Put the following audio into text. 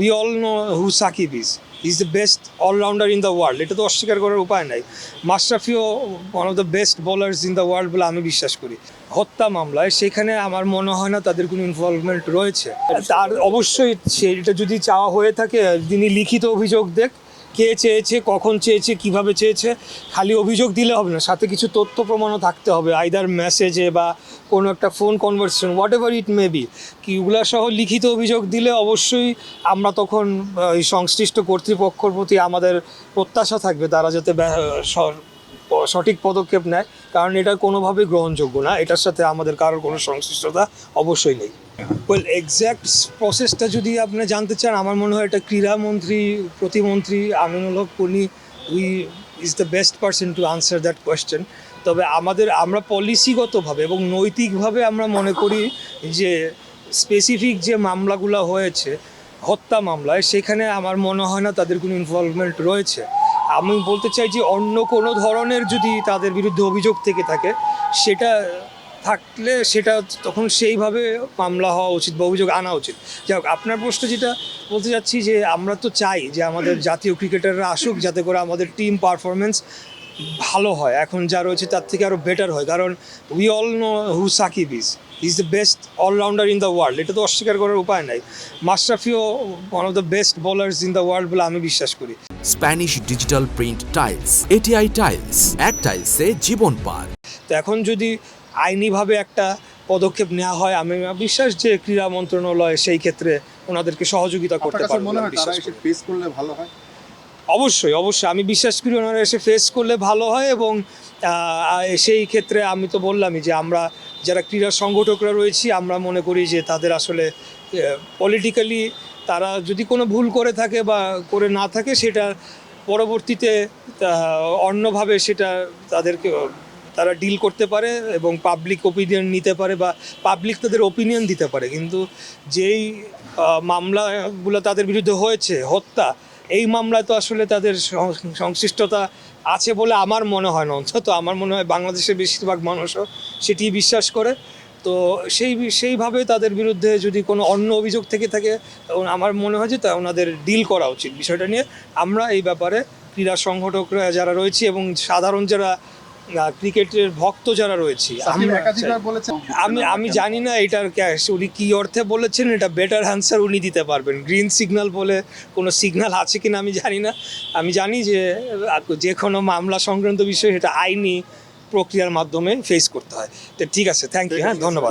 We all know who Shakib is the best allrounder in the world, এটা তো অস্বীকার করার উপায় নাই। মাশরাফিও one of the best bowlers in the world বলে আমি বিশ্বাস করি। হত্যা মামলায় সেখানে আমার মনে হয় না তাদের কোনো ইনভলভমেন্ট রয়েছে। তার অবশ্যই সেটা যদি চাওয়া হয়ে থাকে তিনি লিখিত অভিযোগ দেখ, কে চেয়েছে, কখন চেয়েছে, কিভাবে চেয়েছে। খালি অভিযোগ দিলে হবে না, সাথে কিছু তথ্য প্রমাণও থাকতে হবে, আইদার মেসেজে বা কোনো একটা phone conversation, whatever it may be. কিগুলা সহ লিখিত অভিযোগ দিলে অবশ্যই আমরা তখন এই সংশ্লিষ্ট কর্তৃপক্ষের প্রতি আমাদের প্রত্যাশা থাকবে তারা যাতে সঠিক পদক্ষেপ নেয়, কারণ এটা কোনোভাবেই গ্রহণযোগ্য না। এটার সাথে আমাদের কারোর কোনো সংশ্লিষ্টতা অবশ্যই নেই। ওয়েল, এক্স্যাক্ট প্রসেসটা যদি আপনি জানতে চান, আমার মনে হয় এটা ক্রীড়ামন্ত্রী, প্রতিমন্ত্রী আমিনুল হক উনি is the best person to answer that question. তবে আমরা পলিসিগতভাবে এবং নৈতিকভাবে আমরা মনে করি যে স্পেসিফিক যে মামলাগুলো হয়েছে হত্যা মামলায়, সেখানে আমার মনে হয় না তাদের কোনো ইনভলভমেন্ট রয়েছে। আমি বলতে চাই যে অন্য কোনো ধরনের যদি তাদের বিরুদ্ধে অভিযোগ থেকে থাকে, সেটা থাকলে সেটা তখন সেইভাবে মামলা হওয়া উচিত বা অভিযোগ আনা উচিত। যাই হোক, আপনার প্রশ্ন যেটা বলতে চাচ্ছি যে আমরা তো চাই যে আমাদের জাতীয় ক্রিকেটাররা আসুক, যাতে করে আমাদের টিম পারফরমেন্স ভালো হয়, এখন যা রয়েছে তার থেকে আরও বেটার হয়। কারণ we all know who Shakib is the best allrounder in the world, এটা তো অস্বীকার করার উপায় নাই। মাশরাফিও one of the best bowlers in the world বলে আমি বিশ্বাস করি। Spanish digital print tiles, ATI tiles, এক টাইলসে জীবন পার। তো এখন যদি আইনিভাবে একটা পদক্ষেপ নেওয়া হয়, আমি বিশ্বাস যে ক্রীড়া মন্ত্রণালয় সেই ক্ষেত্রে ওনাদেরকে সহযোগিতা করতে পারবে। অবশ্যই আমি বিশ্বাস করি ওনারা এসে ফেস করলে ভালো হয়। এবং সেই ক্ষেত্রে আমি তো বললামই যে আমরা যারা ক্রীড়া সংগঠকরা রয়েছি, আমরা মনে করি যে তাদের আসলে পলিটিক্যালি তারা যদি কোনো ভুল করে থাকে বা করে না থাকে, সেটা পরবর্তীতে অন্যভাবে সেটা তারা ডিল করতে পারে এবং পাবলিক ওপিনিয়ন নিতে পারে বা পাবলিক তাদের ওপিনিয়ন দিতে পারে। কিন্তু যেই মামলাগুলো তাদের বিরুদ্ধে হয়েছে হত্যা, এই মামলায় তো আসলে তাদের সংশ্লিষ্টতা আছে বলে আমার মনে হয় না। অন্তত আমার মনে হয় বাংলাদেশের বেশিরভাগ মানুষও সেটি বিশ্বাস করে। তো সেইভাবে তাদের বিরুদ্ধে যদি কোনো অন্য অভিযোগ থেকে থাকে, আমার মনে হয় যে তা ওনাদের ডিল করা উচিত বিষয়টা নিয়ে। আমরা এই ব্যাপারে ক্রীড়া সংগঠকরা যারা রয়েছি এবং সাধারণ যারা ক্রিকেটের ভক্ত যারা রয়েছি, আমি জানি না এটার উনি কী অর্থে বলেছেন, এটা বেটার অ্যান্সার উনি দিতে পারবেন। গ্রিন সিগন্যাল বলে কোনো সিগন্যাল আছে কিনা আমি জানি না। আমি জানি যে কোনো মামলা সংক্রান্ত বিষয় সেটা আইনি প্রক্রিয়ার মাধ্যমে ফেস করতে হয়। তো ঠিক আছে, থ্যাংক ইউ, হ্যাঁ, ধন্যবাদ।